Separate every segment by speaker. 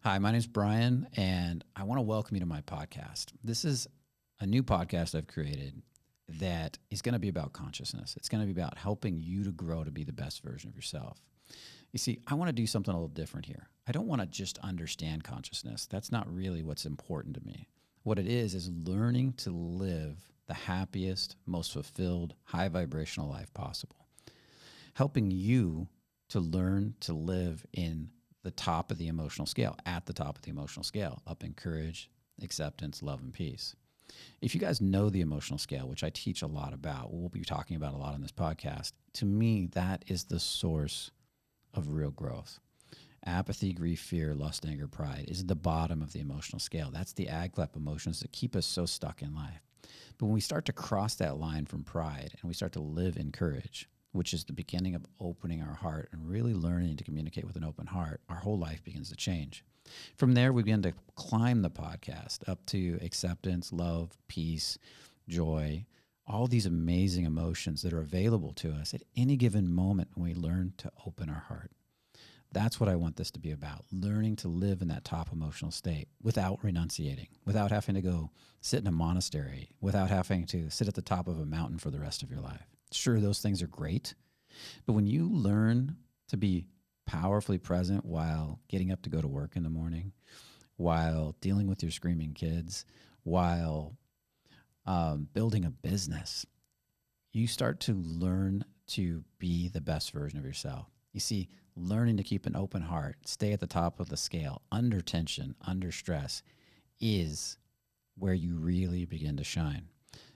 Speaker 1: Hi, my name is Brian, and I want to welcome you to my podcast. This is a new podcast I've created that is going to be about consciousness. It's going to be about helping you to grow to be the best version of yourself. You see, I want to do something a little different here. I don't want to just understand consciousness. That's not really what's important to me. What it is learning to live the happiest, most fulfilled, high vibrational life possible. Helping you to learn to live in the top of the emotional scale, at the top of the emotional scale, up in courage, acceptance, love, and peace. If you guys know the emotional scale, which I teach a lot about, we'll be talking about a lot on this podcast, to me, that is the source of real growth. Apathy, grief, fear, lust, anger, pride is the bottom of the emotional scale. That's the AGLEP emotions that keep us so stuck in life. But when we start to cross that line from pride and we start to live in courage, which is the beginning of opening our heart and really learning to communicate with an open heart, our whole life begins to change. From there, we begin to climb the podcast up to acceptance, love, peace, joy, all these amazing emotions that are available to us at any given moment when we learn to open our heart. That's what I want this to be about, learning to live in that top emotional state without renunciating, without having to go sit in a monastery, without having to sit at the top of a mountain for the rest of your life. Sure, those things are great, but when you learn to be powerfully present while getting up to go to work in the morning, while dealing with your screaming kids, while building a business, you start to learn to be the best version of yourself. You see, learning to keep an open heart, stay at the top of the scale, under tension, under stress, is where you really begin to shine.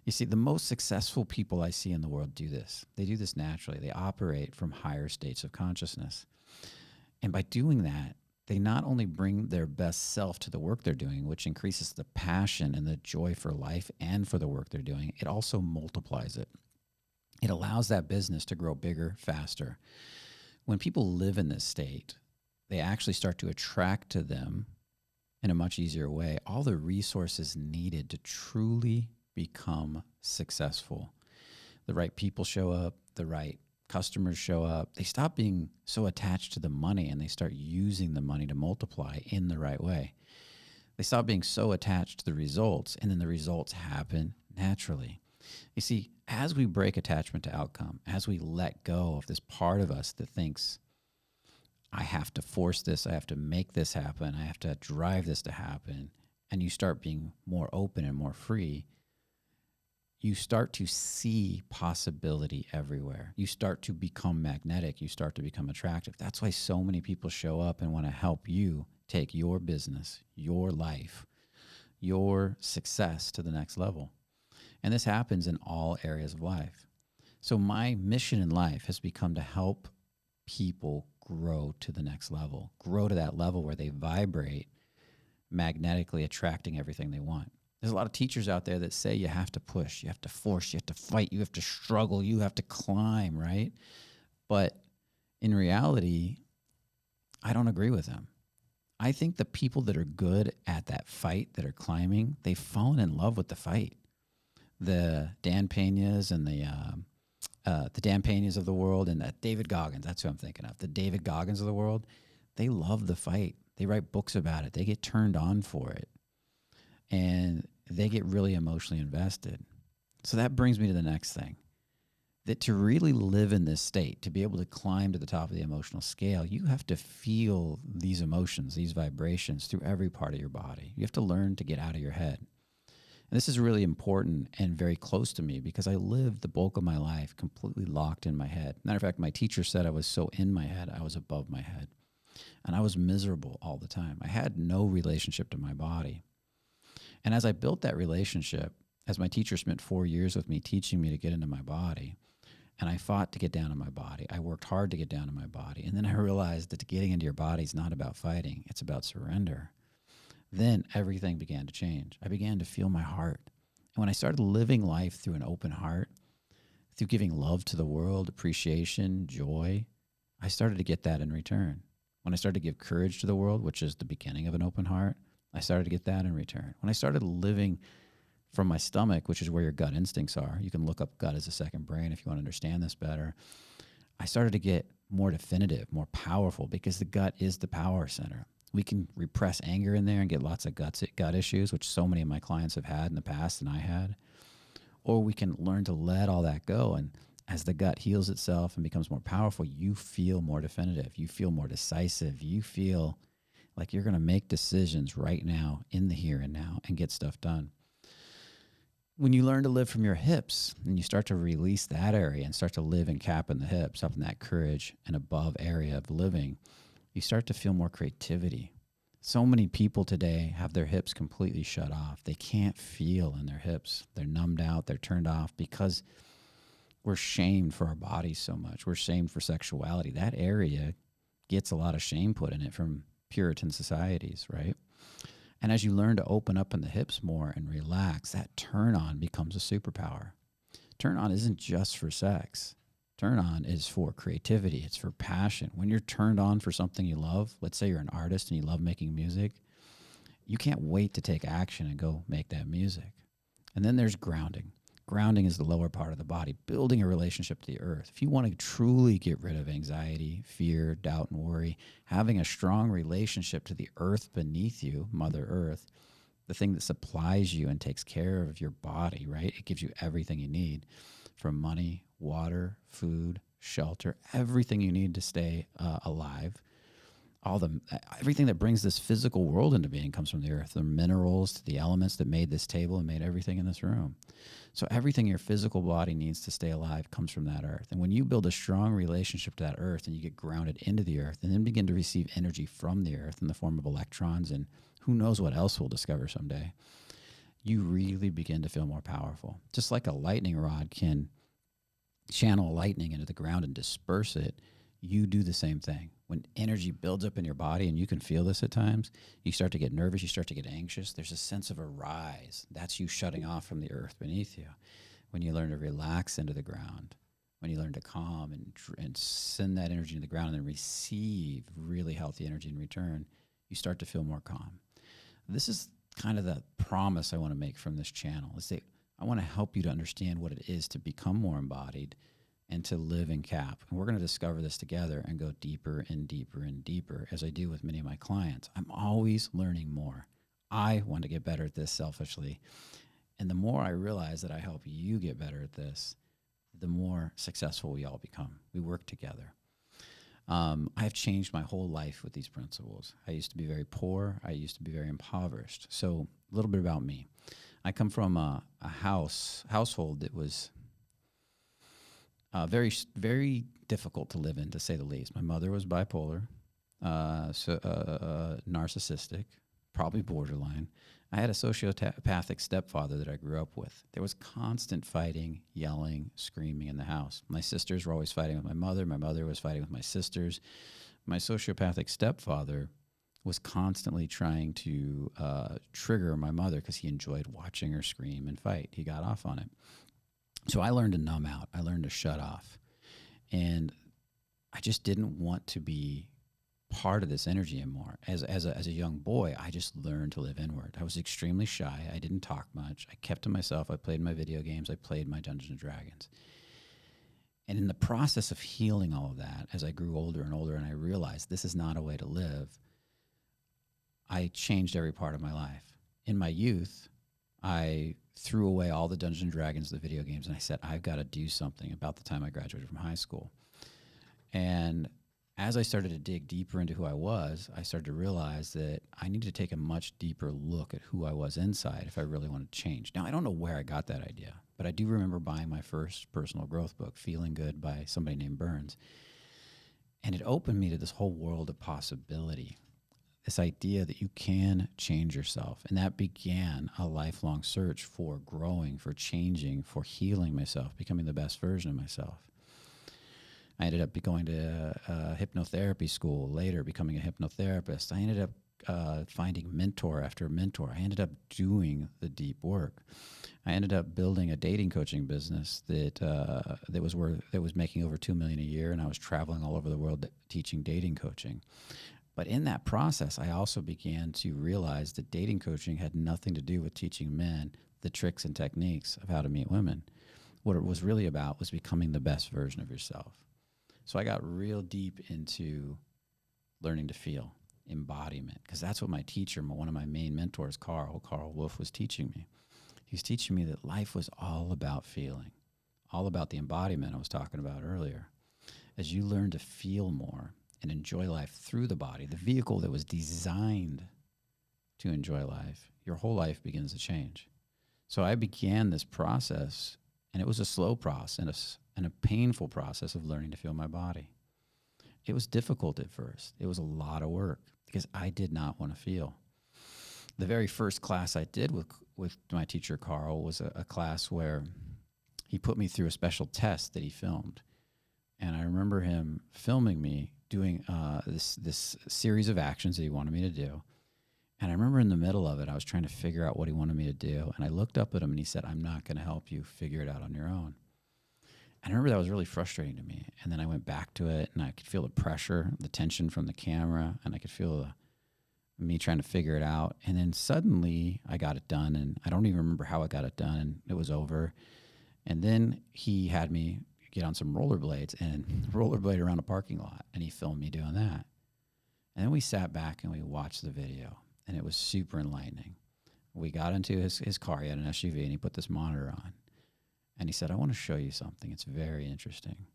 Speaker 1: You see, the most successful people I see in the world do this. They do this naturally. They operate from higher states of consciousness. And by doing that, they not only bring their best self to the work they're doing, which increases the passion and the joy for life and for the work they're doing, it also multiplies it. It allows that business to grow bigger, faster. When people live in this state, they actually start to attract to them in a much easier way all the resources needed to truly become successful. The right people show up, the right customers show up. They stop being so attached to the money and they start using the money to multiply in the right way. They stop being so attached to the results, and then the results happen naturally. You see, as we break attachment to outcome, as we let go of this part of us that thinks, I have to force this, I have to make this happen, I have to drive this to happen, and you start being more open and more free, you start to see possibility everywhere. You start to become magnetic. You start to become attractive. That's why so many people show up and want to help you take your business, your life, your success to the next level. And this happens in all areas of life. So my mission in life has become to help people grow to the next level, grow to that level where they vibrate magnetically, attracting everything they want. There's a lot of teachers out there that say you have to push, you have to force, you have to fight, you have to struggle, you have to climb, right? But in reality, I don't agree with them. I think the people that are good at that fight, that are climbing, they've fallen in love with the fight. The Dan Peñas and the Dan Peñas of the world, and that David Goggins, that's who I'm thinking of. The David Goggins of the world, they love the fight. They write books about it. They get turned on for it. And they get really emotionally invested. So that brings me to the next thing. That to really live in this state, to be able to climb to the top of the emotional scale, you have to feel these emotions, these vibrations through every part of your body. You have to learn to get out of your head. And this is really important and very close to me because I lived the bulk of my life completely locked in my head. Matter of fact, my teacher said I was so in my head, I was above my head. And I was miserable all the time. I had no relationship to my body. And as I built that relationship, as my teacher spent 4 years with me teaching me to get into my body, and I fought to get down in my body. I worked hard to get down in my body. And then I realized that getting into your body is not about fighting. It's about surrender. Then everything began to change. I began to feel my heart. And when I started living life through an open heart, through giving love to the world, appreciation, joy, I started to get that in return. When I started to give courage to the world, which is the beginning of an open heart, I started to get that in return. When I started living from my stomach, which is where your gut instincts are, you can look up gut as a second brain if you want to understand this better, I started to get more definitive, more powerful, because the gut is the power center. We can repress anger in there and get lots of gut issues, which so many of my clients have had in the past and I had. Or we can learn to let all that go. And as the gut heals itself and becomes more powerful, you feel more definitive. You feel more decisive. You feel like you're going to make decisions right now in the here and now and get stuff done. When you learn to live from your hips and you start to release that area and start to live and cap in the hips, up in that courage and above area of living, you start to feel more creativity. So many people today have their hips completely shut off. They can't feel in their hips. They're numbed out. They're turned off because we're shamed for our bodies so much. We're shamed for sexuality. That area gets a lot of shame put in it from Puritan societies, right? And as you learn to open up in the hips more and relax, that turn on becomes a superpower. Turn on isn't just for sex. Turn on is for creativity. It's for passion. When you're turned on for something you love, let's say you're an artist and you love making music, you can't wait to take action and go make that music. And then there's grounding. Grounding is the lower part of the body, building a relationship to the earth. If you want to truly get rid of anxiety, fear, doubt, and worry, having a strong relationship to the earth beneath you, Mother Earth, the thing that supplies you and takes care of your body, right? It gives you everything you need, from money, water, food, shelter, everything you need to stay alive. Everything that brings this physical world into being comes from the earth. The minerals, the elements that made this table and made everything in this room. So everything your physical body needs to stay alive comes from that earth. And when you build a strong relationship to that earth and you get grounded into the earth and then begin to receive energy from the earth in the form of electrons and who knows what else we'll discover someday, you really begin to feel more powerful. Just like a lightning rod can channel lightning into the ground and disperse it, you do the same thing. When energy builds up in your body, and you can feel this at times, you start to get nervous, you start to get anxious, there's a sense of a rise. That's you shutting off from the earth beneath you. When you learn to relax into the ground, when you learn to calm and send that energy into the ground and then receive really healthy energy in return, you start to feel more calm. This is kind of the promise I want to make from this channel, is that I want to help you to understand what it is to become more embodied and to live in cap. And we're going to discover this together and go deeper and deeper and deeper, as I do with many of my clients. I'm always learning more. I want to get better at this selfishly. And the more I realize that I help you get better at this, the more successful we all become. We work together. I've changed my whole life with these principles. I used to be very poor. I used to be very impoverished. So a little bit about me. I come from a household that was very, very difficult to live in, to say the least. My mother was bipolar, narcissistic, probably borderline. I had a sociopathic stepfather that I grew up with. There was constant fighting, yelling, screaming in the house. My sisters were always fighting with my mother. My mother was fighting with my sisters. My sociopathic stepfather was constantly trying to trigger my mother because he enjoyed watching her scream and fight. He got off on it. So I learned to numb out. I learned to shut off. And I just didn't want to be part of this energy anymore. As a young boy, I just learned to live inward. I was extremely shy. I didn't talk much. I kept to myself. I played my video games. I played my Dungeons and Dragons. And in the process of healing all of that, as I grew older and older and I realized this is not a way to live, I changed every part of my life. In my youth, I threw away all the Dungeons and Dragons, the video games, and I said, I've got to do something about the time I graduated from high school. And as I started to dig deeper into who I was, I started to realize that I needed to take a much deeper look at who I was inside if I really wanted to change. Now, I don't know where I got that idea, but I do remember buying my first personal growth book, Feeling Good, by somebody named Burns. And it opened me to this whole world of possibility, this idea that you can change yourself. And that began a lifelong search for growing, for changing, for healing myself, becoming the best version of myself. I ended up going to hypnotherapy school, later becoming a hypnotherapist. I ended up finding mentor after mentor. I ended up doing the deep work. I ended up building a dating coaching business that was making over $2 million a year, and I was traveling all over the world teaching dating coaching. But in that process, I also began to realize that dating coaching had nothing to do with teaching men the tricks and techniques of how to meet women. What it was really about was becoming the best version of yourself. So I got real deep into learning to feel, embodiment, because that's what my teacher, one of my main mentors, Carl Wolf, was teaching me. He was teaching me that life was all about feeling, all about the embodiment I was talking about earlier. As you learn to feel more and enjoy life through the body, the vehicle that was designed to enjoy life, your whole life begins to change. So I began this process, and it was a slow process and a painful process of learning to feel my body. It was difficult at first. It was a lot of work because I did not want to feel. The very first class I did with my teacher, Carl, was a class where he put me through a special test that he filmed. And I remember him filming me doing this series of actions that he wanted me to do. And I remember in the middle of it, I was trying to figure out what he wanted me to do. And I looked up at him and he said, "I'm not going to help you figure it out on your own." And I remember that was really frustrating to me. And then I went back to it and I could feel the pressure, the tension from the camera, and I could feel me trying to figure it out. And then suddenly I got it done, and I don't even remember how I got it done, and it was over. And then he had me get on some rollerblades and rollerblade around a parking lot, and he filmed me doing that. And then we sat back and we watched the video, and it was super enlightening. We got into his car. He had an SUV, and he put this monitor on. And he said, "I want to show you something. It's very interesting."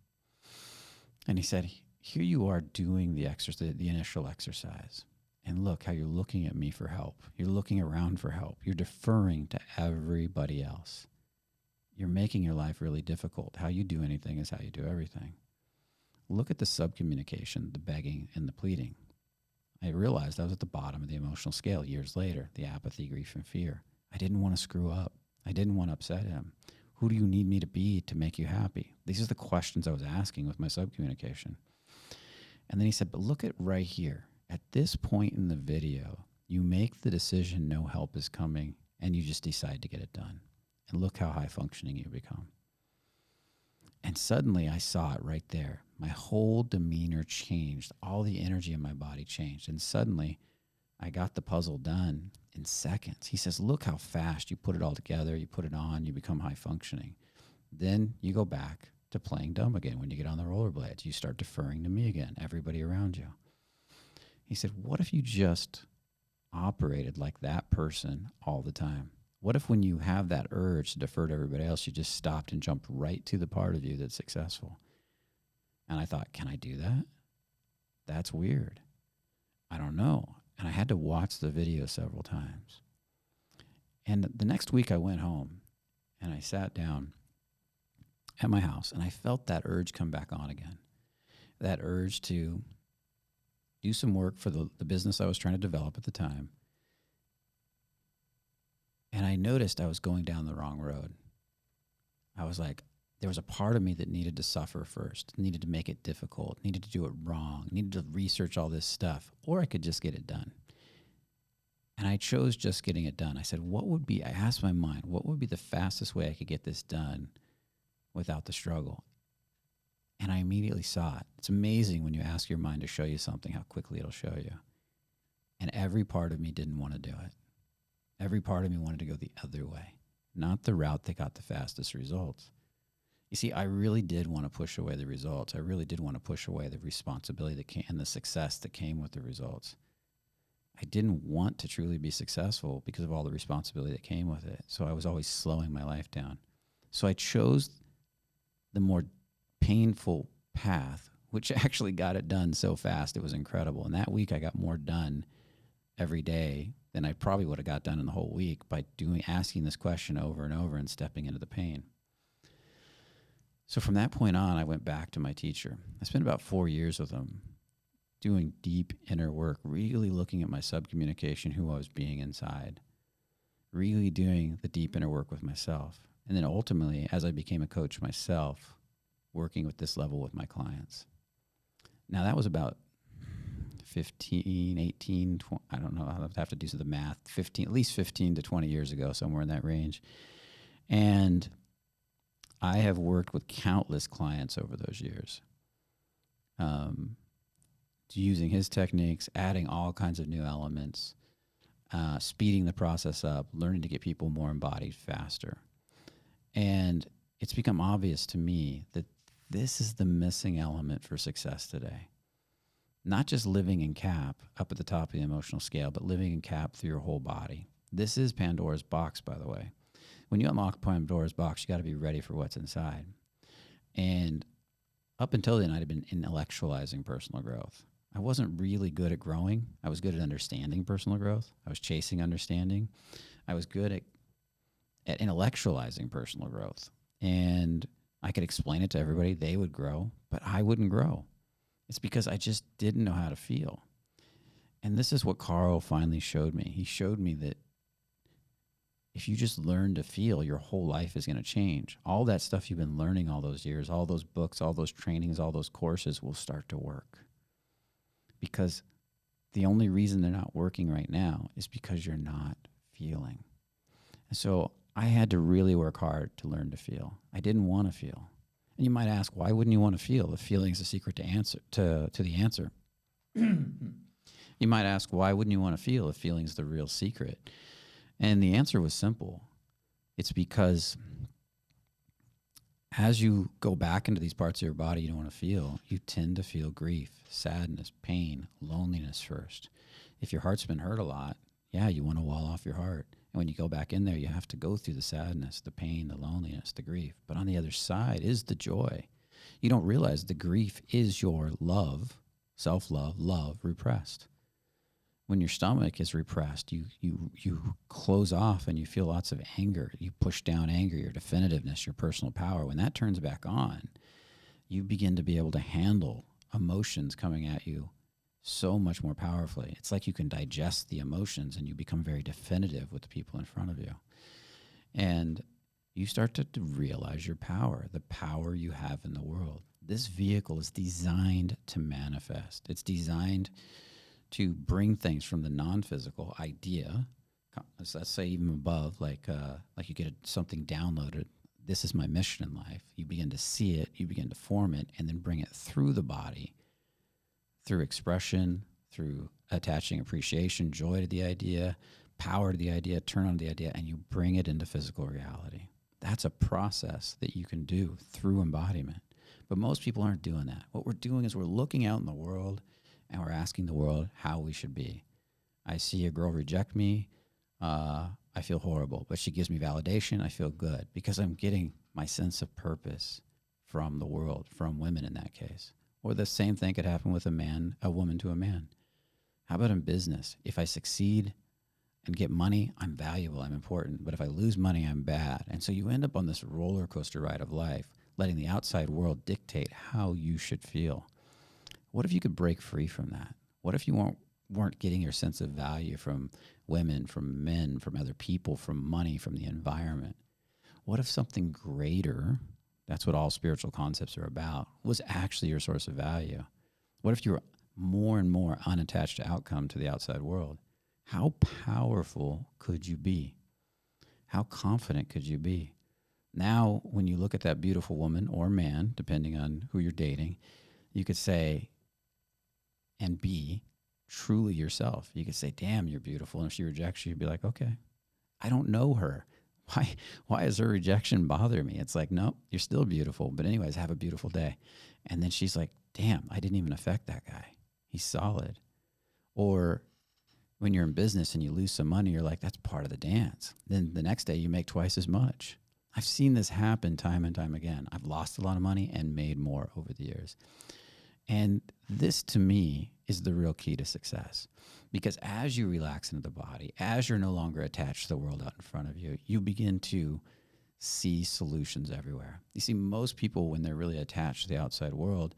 Speaker 1: And he said, "Here you are doing the initial exercise. And look how you're looking at me for help. You're looking around for help. You're deferring to everybody else. You're making your life really difficult. How you do anything is how you do everything. Look at the subcommunication, the begging, and the pleading." I realized I was at the bottom of the emotional scale years later, the apathy, grief, and fear. I didn't want to screw up. I didn't want to upset him. Who do you need me to be to make you happy? These are the questions I was asking with my subcommunication. And then he said, "But look at right here. At this point in the video, you make the decision no help is coming, and you just decide to get it done. And look how high functioning you become." And suddenly I saw it right there. My whole demeanor changed. All the energy in my body changed. And suddenly I got the puzzle done in seconds. He says, "Look how fast you put it all together. You put it on, you become high functioning. Then you go back to playing dumb again. When you get on the rollerblades, you start deferring to me again, everybody around you." He said, "What if you just operated like that person all the time? What if when you have that urge to defer to everybody else, you just stopped and jumped right to the part of you that's successful?" And I thought, can I do that? That's weird. I don't know. And I had to watch the video several times. And the next week I went home and I sat down at my house and I felt that urge come back on again. That urge to do some work for the business I was trying to develop at the time. And I noticed I was going down the wrong road. I was like, there was a part of me that needed to suffer first, needed to make it difficult, needed to do it wrong, needed to research all this stuff, or I could just get it done. And I chose just getting it done. I said, I asked my mind, what would be the fastest way I could get this done without the struggle? And I immediately saw it. It's amazing when you ask your mind to show you something, how quickly it'll show you. And every part of me didn't want to do it. Every part of me wanted to go the other way, not the route that got the fastest results. You see, I really did want to push away the results. I really did want to push away the responsibility that came and the success that came with the results. I didn't want to truly be successful because of all the responsibility that came with it. So I was always slowing my life down. So I chose the more painful path, which actually got it done so fast. It was incredible. And that week I got more done every day than I probably would have got done in the whole week by asking this question over and over and stepping into the pain. So from that point on, I went back to my teacher. I spent about 4 years with him doing deep inner work, really looking at my subcommunication, who I was being inside, really doing the deep inner work with myself. And then ultimately, as I became a coach myself, working with this level with my clients. Now that was about 15, 18, 20, I don't know, I'll have to do the math, at least 15 to 20 years ago, somewhere in that range. And I have worked with countless clients over those years, using his techniques, adding all kinds of new elements, speeding the process up, learning to get people more embodied faster. And it's become obvious to me that this is the missing element for success today. not just living in cap up at the top of the emotional scale, but living in cap through your whole body. This is Pandora's box, by the way. When you unlock Pandora's box, you got to be ready for what's inside. And up until then, I'd have been intellectualizing personal growth. I wasn't really good at growing. I was good at understanding personal growth. I was chasing understanding. I was good at intellectualizing personal growth. And I could explain it to everybody. They would grow, but I wouldn't grow. It's because I just didn't know how to feel. And this is what Carl finally showed me. He showed me that if you just learn to feel, your whole life is going to change. All that stuff you've been learning all those years, all those books, all those trainings, all those courses will start to work. Because the only reason they're not working right now is because you're not feeling. And so I had to really work hard to learn to feel. I didn't want to feel. And you might ask, why wouldn't you want to feel? If feeling is the secret to the answer. You might ask, why wouldn't you want to feel if feeling is the real secret? And the answer was simple. It's because as you go back into these parts of your body you don't want to feel, you tend to feel grief, sadness, pain, loneliness first. If your heart's been hurt a lot, yeah, you want to wall off your heart. And when you go back in there, you have to go through the sadness, the pain, the loneliness, the grief. But on the other side is the joy. You don't realize the grief is your love, self-love, love repressed. When your stomach is repressed, you close off and you feel lots of anger. You push down anger, your definitiveness, your personal power. When that turns back on, you begin to be able to handle emotions coming at you so much more powerfully. It's like you can digest the emotions and you become very definitive with the people in front of you. And you start to realize your power, the power you have in the world. This vehicle is designed to manifest. It's designed to bring things from the non-physical idea, so let's say even above, like you get something downloaded. This is my mission in life. You begin to see it, you begin to form it, and then bring it through the body, through expression, through attaching appreciation, joy to the idea, power to the idea, turn on the idea, and you bring it into physical reality. That's a process that you can do through embodiment. But most people aren't doing that. What we're doing is we're looking out in the world and we're asking the world how we should be. I see a girl reject me. I feel horrible, but she gives me validation. I feel good because I'm getting my sense of purpose from the world, from women in that case. Or the same thing could happen with a woman to a man. How about in business? If I succeed and get money, I'm valuable, I'm important. But if I lose money, I'm bad. And so you end up on this roller coaster ride of life, letting the outside world dictate how you should feel. What if you could break free from that? What if you weren't getting your sense of value from women, from men, from other people, from money, from the environment? What if something greater, that's what all spiritual concepts are about, was actually your source of value? What if you were more and more unattached to outcome to the outside world? How powerful could you be? How confident could you be? Now, when you look at that beautiful woman or man, depending on who you're dating, you could say, and be truly yourself. You could say, damn, you're beautiful. And if she rejects you, you'd be like, okay, I don't know her. Why does her rejection bother me? It's like, no, you're still beautiful. But anyways, have a beautiful day. And then she's like, damn, I didn't even affect that guy. He's solid. Or when you're in business and you lose some money, you're like, that's part of the dance. Then the next day you make twice as much. I've seen this happen time and time again. I've lost a lot of money and made more over the years. And this, to me, is the real key to success. Because as you relax into the body, as you're no longer attached to the world out in front of you, you begin to see solutions everywhere. You see, most people, when they're really attached to the outside world,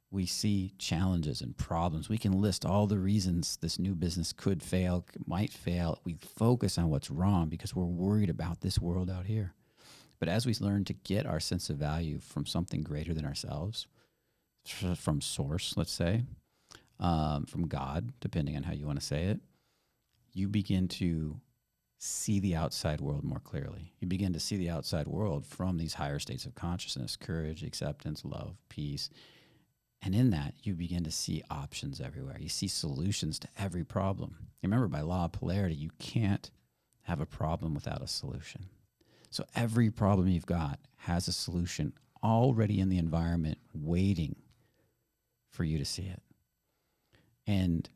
Speaker 1: we see challenges and problems. We can list all the reasons this new business could fail, might fail. We focus on what's wrong because we're worried about this world out here. But as we learn to get our sense of value from something greater than ourselves, from source, let's say, from God, depending on how you want to say it, you begin to see the outside world more clearly. You begin to see the outside world from these higher states of consciousness, courage, acceptance, love, peace. And in that, you begin to see options everywhere. You see solutions to every problem. Remember, by law of polarity, you can't have a problem without a solution. So every problem you've got has a solution already in the environment waiting for you to see it. And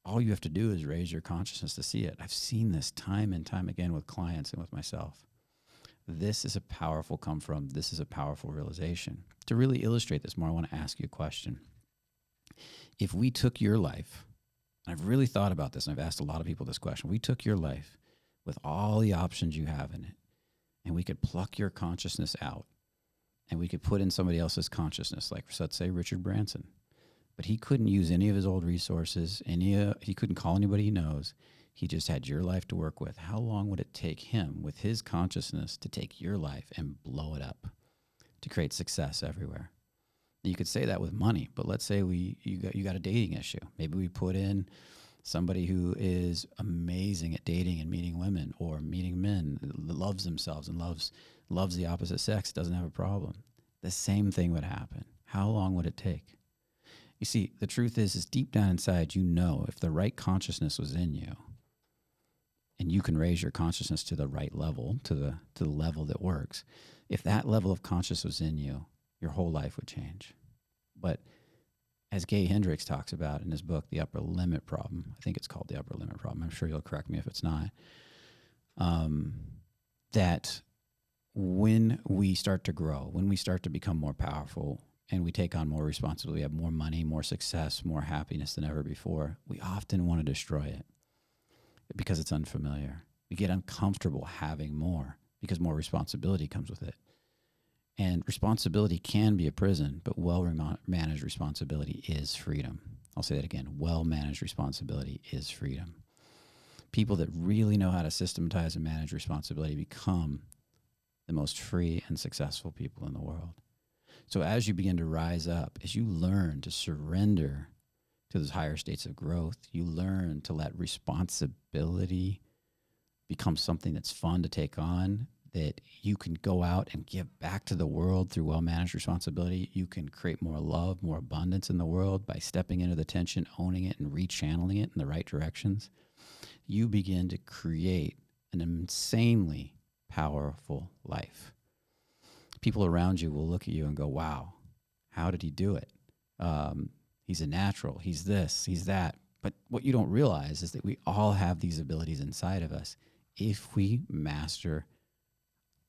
Speaker 1: all you have to do is raise your consciousness to see it. I've seen this time and time again with clients and with myself. This is a powerful come from. This is a powerful realization. To really illustrate this more, I want to ask you a question. If we took your life, and I've really thought about this, and I've asked a lot of people this question, we took your life with all the options you have in it, and we could pluck your consciousness out, and we could put in somebody else's consciousness, like let's say Richard Branson. But he couldn't use any of his old resources, he couldn't call anybody he knows. He just had your life to work with. How long would it take him with his consciousness to take your life and blow it up to create success everywhere? You could say that with money, but let's say you got a dating issue. Maybe we put in somebody who is amazing at dating and meeting women or meeting men, loves themselves and loves the opposite sex, doesn't have a problem. The same thing would happen. How long would it take? You see, the truth is deep down inside, you know, if the right consciousness was in you, and you can raise your consciousness to the right level, to the level that works. If that level of consciousness was in you, your whole life would change. But as Gay Hendricks talks about in his book, The Upper Limit Problem, I think it's called The Upper Limit Problem. I'm sure you'll correct me if it's not. That when we start to grow, when we start to become more powerful, and we take on more responsibility, we have more money, more success, more happiness than ever before, we often want to destroy it because it's unfamiliar. We get uncomfortable having more because more responsibility comes with it. And responsibility can be a prison, but well-managed responsibility is freedom. I'll say that again. Well-managed responsibility is freedom. People that really know how to systematize and manage responsibility become the most free and successful people in the world. So as you begin to rise up, as you learn to surrender to those higher states of growth, you learn to let responsibility become something that's fun to take on, that you can go out and give back to the world through well-managed responsibility. You can create more love, more abundance in the world by stepping into the tension, owning it, and rechanneling it in the right directions. You begin to create an insanely powerful life. People around you will look at you and go, wow, how did he do it? He's a natural. He's this, he's that. But what you don't realize is that we all have these abilities inside of us if we master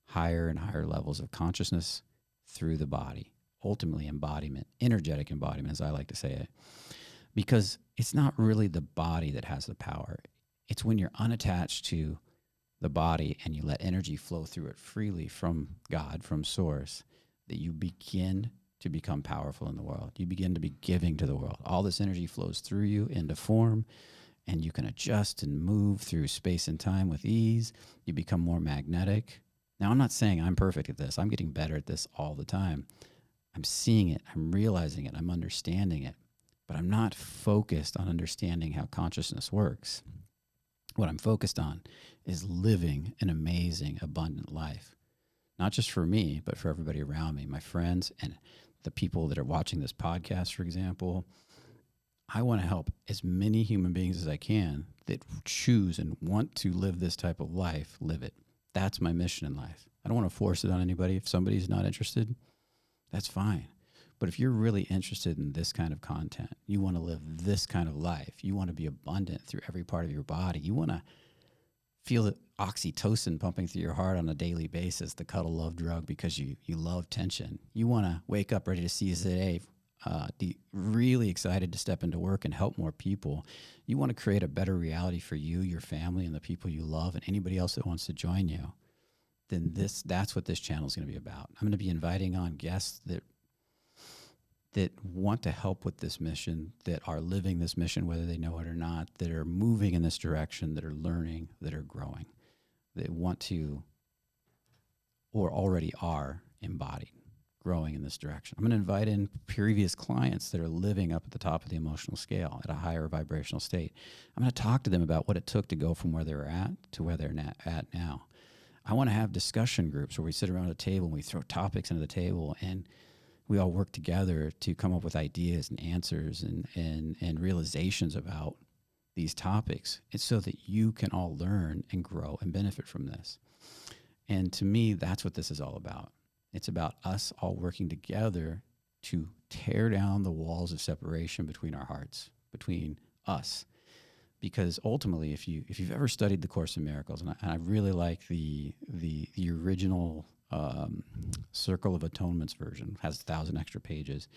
Speaker 1: higher and higher levels of consciousness through the body, ultimately embodiment, energetic embodiment, as I like to say it. Because it's not really the body that has the power. It's when you're unattached to the body and you let energy flow through it freely from God, from source, that you begin to become powerful in the world. You begin to be giving to the world. All this energy flows through you into form, and you can adjust and move through space and time with ease. You become more magnetic. Now, I'm not saying I'm perfect at this. I'm getting better at this all the time. I'm seeing it. I'm realizing it. I'm understanding it. But I'm not focused on understanding how consciousness works. What I'm focused on is living an amazing, abundant life. Not just for me, but for everybody around me, my friends and the people that are watching this podcast, for example. I want to help as many human beings as I can that choose and want to live this type of life, live it. That's my mission in life. I don't want to force it on anybody. If somebody's not interested, that's fine. But if you're really interested in this kind of content, you want to live this kind of life, you want to be abundant through every part of your body, you want to feel the oxytocin pumping through your heart on a daily basis, the cuddle love drug, because you love tension. You want to wake up ready to seize the day, really excited to step into work and help more people. You want to create a better reality for you, your family, and the people you love, and anybody else that wants to join you. Then that's what this channel is going to be about. I'm going to be inviting on guests that want to help with this mission, that are living this mission, whether they know it or not, that are moving in this direction, that are learning, that are growing, that want to or already are embodied, growing in this direction. I'm going to invite in previous clients that are living up at the top of the emotional scale at a higher vibrational state. I'm going to talk to them about what it took to go from where they were at to where they're at now. I want to have discussion groups where we sit around a table and we throw topics into the table and we all work together to come up with ideas and answers and realizations about these topics. It's so that you can all learn and grow and benefit from this. And to me, that's what this is all about. It's about us all working together to tear down the walls of separation between our hearts, between us. Because ultimately, if you've ever studied the Course in Miracles, and I really like the original Circle of Atonements version, has 1,000 extra pages.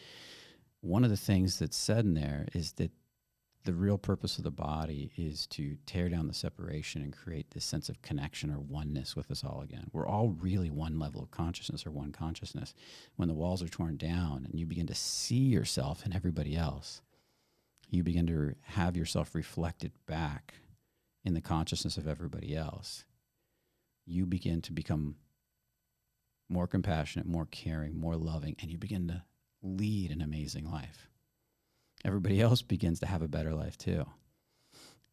Speaker 1: One of the things that's said in there is that the real purpose of the body is to tear down the separation and create this sense of connection or oneness with us all again. We're all really one level of consciousness or one consciousness. When the walls are torn down and you begin to see yourself and everybody else, you begin to have yourself reflected back in the consciousness of everybody else. You begin to become more compassionate, more caring, more loving, and you begin to lead an amazing life. Everybody else begins to have a better life too.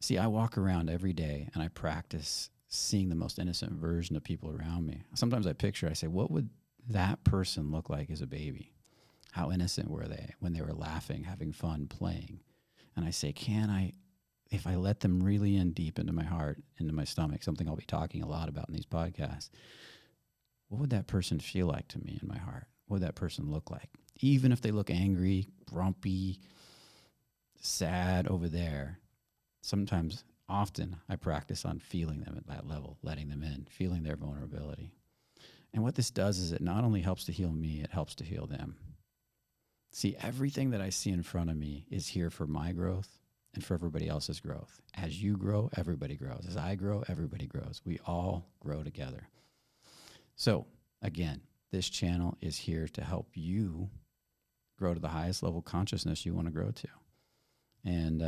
Speaker 1: See, I walk around every day and I practice seeing the most innocent version of people around me. Sometimes I say, what would that person look like as a baby? How innocent were they when they were laughing, having fun, playing? And I say, if I let them really in deep into my heart, into my stomach, something I'll be talking a lot about in these podcasts, what would that person feel like to me in my heart? What would that person look like? Even if they look angry, grumpy, sad over there, often I practice on feeling them at that level, letting them in, feeling their vulnerability. And what this does is it not only helps to heal me, it helps to heal them. See, everything that I see in front of me is here for my growth and for everybody else's growth. As you grow, everybody grows. As I grow, everybody grows. We all grow together. So, again, this channel is here to help you grow to the highest level of consciousness you want to grow to. And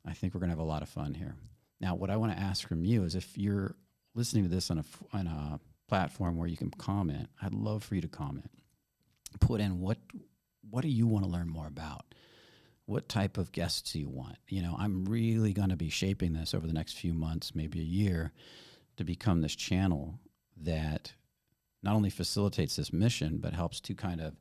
Speaker 1: I think we're going to have a lot of fun here. Now, what I want to ask from you is if you're listening to this on a platform where you can comment, I'd love for you to comment. Put in what do you want to learn more about? What type of guests do you want? I'm really going to be shaping this over the next few months, maybe a year, to become this channel that not only facilitates this mission, but helps to kind of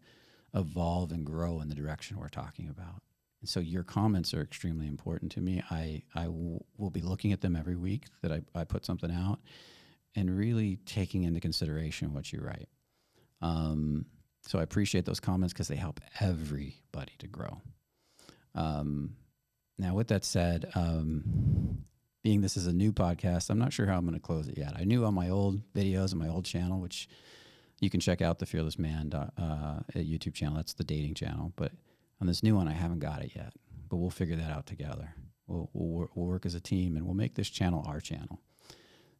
Speaker 1: evolve and grow in the direction we're talking about. And so your comments are extremely important to me. I will be looking at them every week that I put something out and really taking into consideration what you write. So I appreciate those comments because they help everybody to grow. Now, with that said, being this is a new podcast, I'm not sure how I'm going to close it yet. I knew on my old videos and my old channel, which you can check out, the Fearless Man YouTube channel. That's the dating channel. But on this new one, I haven't got it yet. But we'll figure that out together. We'll work as a team, and we'll make this channel our channel.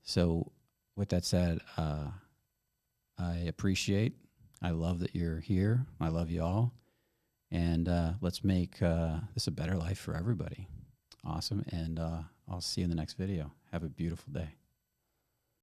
Speaker 1: So with that said, I appreciate, I love that you're here. I love you all. And let's make this a better life for everybody. Awesome. And I'll see you in the next video. Have a beautiful day.